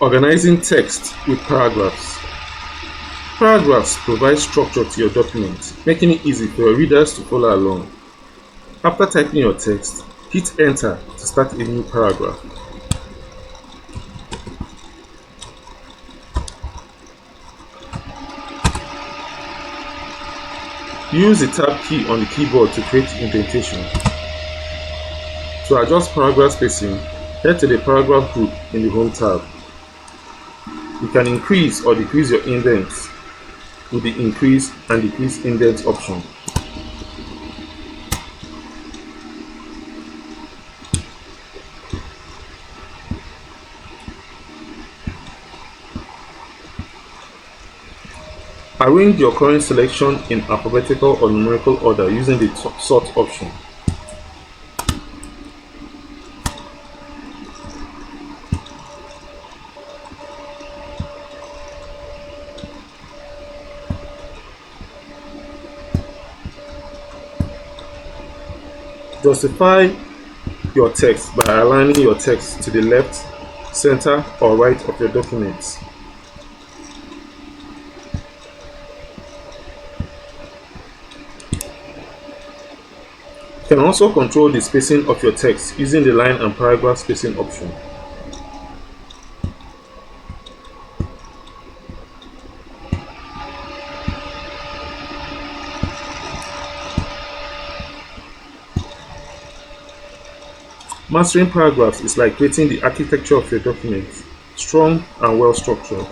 Organizing text with paragraphs. Paragraphs provide structure to your document, making it easy for your readers to follow along. After typing your text, hit enter to start a new paragraph. Use the Tab key on the keyboard to create indentation. To adjust paragraph spacing, head to the paragraph group in the Home tab. You can increase or decrease your indents with the increase and decrease indent option. Arrange your current selection in alphabetical or numerical order using the sort option. Justify your text by aligning your text to the left, center, or right of your document. You can also control the spacing of your text using the line and paragraph spacing option. Mastering paragraphs is like creating the architecture of your document, strong and well structured.